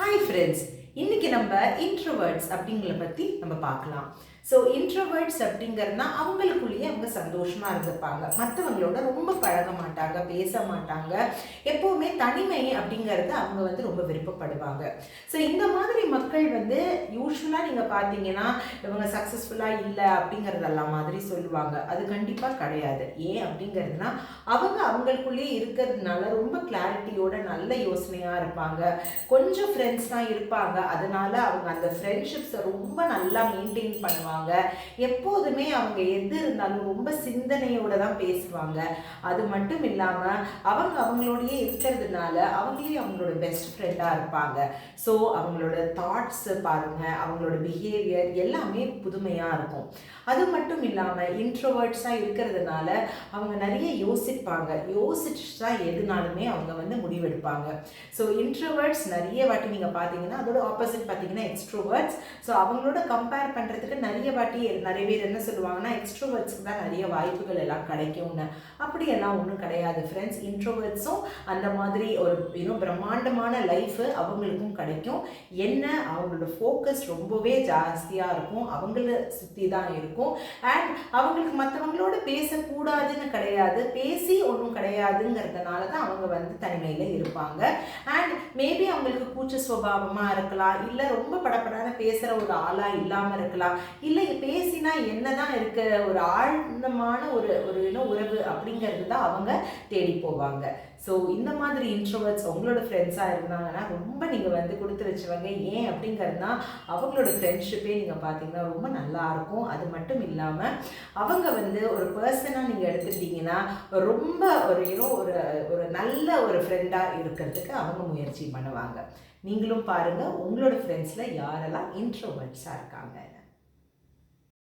Hi friends, இன்னைக்கு நம்ம introverts அப்படிங்கிறத பற்றி நம்ம பார்க்கலாம். ஸோ இன்ட்ரோவர்ட்ஸ் அப்படிங்கிறதுனா அவங்களுக்குள்ளேயே அவங்க சந்தோஷமாக இருந்திருப்பாங்க. மற்றவங்களோட ரொம்ப பழக மாட்டாங்க, பேச மாட்டாங்க. எப்போவுமே தனிமை அப்படிங்கிறத அவங்க ரொம்ப விருப்பப்படுவாங்க. ஸோ இந்த மாதிரி மக்கள் யூஸ்வலாக நீங்கள் பார்த்தீங்கன்னா இவங்க சக்ஸஸ்ஃபுல்லாக இல்லை அப்படிங்கிறதெல்லாம் மாதிரி சொல்லுவாங்க. அது கண்டிப்பாக கிடையாது. ஏன் அப்படிங்கிறதுனா அவங்க அவங்களுக்குள்ளேயே இருக்கிறதுனால ரொம்ப கிளாரிட்டியோட நல்ல யோசனையாக இருப்பாங்க. கொஞ்சம் ஃப்ரெண்ட்ஸ் தான் இருப்பாங்க. அதனால அவங்க அந்த ஃப்ரெண்ட்ஷிப்ஸை ரொம்ப நல்லா மெயின்டைன் பண்ணுவாங்க. எப்போதுமே அவங்க எது இருந்தாலும் ரொம்ப சிந்தனையோட தான் பேசுவாங்க. அது மட்டும் இல்லாமல் அவங்க அவங்களோடயே இருக்கிறதுனால அவங்களே அவங்களோட பெஸ்ட் ஃப்ரெண்டாக இருப்பாங்க. ஸோ அவங்களோட தாட்ஸ் பாருங்க, அவங்களோட பிஹேவியர் எல்லாமே புதுமையாக இருக்கும். அது மட்டும் இல்லாமல் இன்ட்ரோவர்ட்ஸாக இருக்கிறதுனால அவங்க நிறைய யோசிப்பாங்க. யோசிச்சு தான் எதுனாலுமே அவங்க முடிவெடுப்பாங்க. ஸோ இன்ட்ரோவர்ட்ஸ் நிறைய வாட்டி நீங்கள் பார்த்தீங்கன்னா அதோட ஆப்போசிட் பார்த்தீங்கன்னா எக்ஸ்ட்ரோவர்ட்ஸ். ஸோ அவங்களோட கம்பேர் பண்ணுறதுக்கு நிறைய வாட்டி நிறைய பேர் என்ன சொல்லுவாங்கன்னா எக்ஸ்ட்ரோவர்ட்ஸ்க்கு தான் நிறைய வாய்ப்புகள் எல்லாம் கிடைக்கும்னு. அப்படியெல்லாம் ஒன்றும் கிடையாது ஃப்ரெண்ட்ஸ். இன்ட்ரோவர்ட்ஸும் அந்த மாதிரி ஒரு பிரம்மாண்டமான லைஃப் அவங்களுக்கும் கிடைக்கும். என்ன, அவங்களோட ஃபோக்கஸ் ரொம்பவே ஜாஸ்தியாக இருக்கும், அவங்கள சுற்றி தான் இருக்கும். அண்ட் அவங்களுக்கு மற்றவங்களோட பேசக்கூடாதுன்னு கிடையாது, பேசி ஒன்றும் கிடையாதுங்கிறதுனால தான் அவங்க தனிமையில் இருப்பாங்க. அண்ட் மேபி அவங்களுக்கு கூச்ச சுபாவமாக இருக்கலாம், இல்லை ரொம்ப படப்படான பேசுகிற ஒரு ஆளாக இல்லாமல் இருக்கலாம், இல்லை பேசினா என்னதான் இருக்க ஒரு ஆழ்ந்தமான ஒரு ஒரு உறவு அப்படிங்கிறது தான் அவங்க தேடி போவாங்க. ஸோ இந்த மாதிரி இன்ட்ரோவர்ட்ஸ் உங்களோட ஃப்ரெண்ட்ஸாக இருந்தாங்கன்னா ரொம்ப நீங்கள் கொடுத்து வச்சுவாங்க. ஏன் அப்படிங்கிறதுனா அவங்களோட ஃப்ரெண்ட்ஷிப்பே நீங்கள் பார்த்தீங்கன்னா ரொம்ப நல்லா இருக்கும். அது மட்டும் இல்லாமல் அவங்க ஒரு பர்சனாக நீங்கள் எடுத்துக்கிட்டிங்கன்னா ரொம்ப ஒரு ஒரு ஒரு நல்ல ஒரு ஃப்ரெண்டாக இருக்கிறதுக்கு அவங்க முயற்சி பண்ணுவாங்க. நீங்களும் பாருங்கள் உங்களோட ஃப்ரெண்ட்ஸில் யாரெல்லாம் இன்ட்ரோவர்ட்ஸாக இருக்காங்க.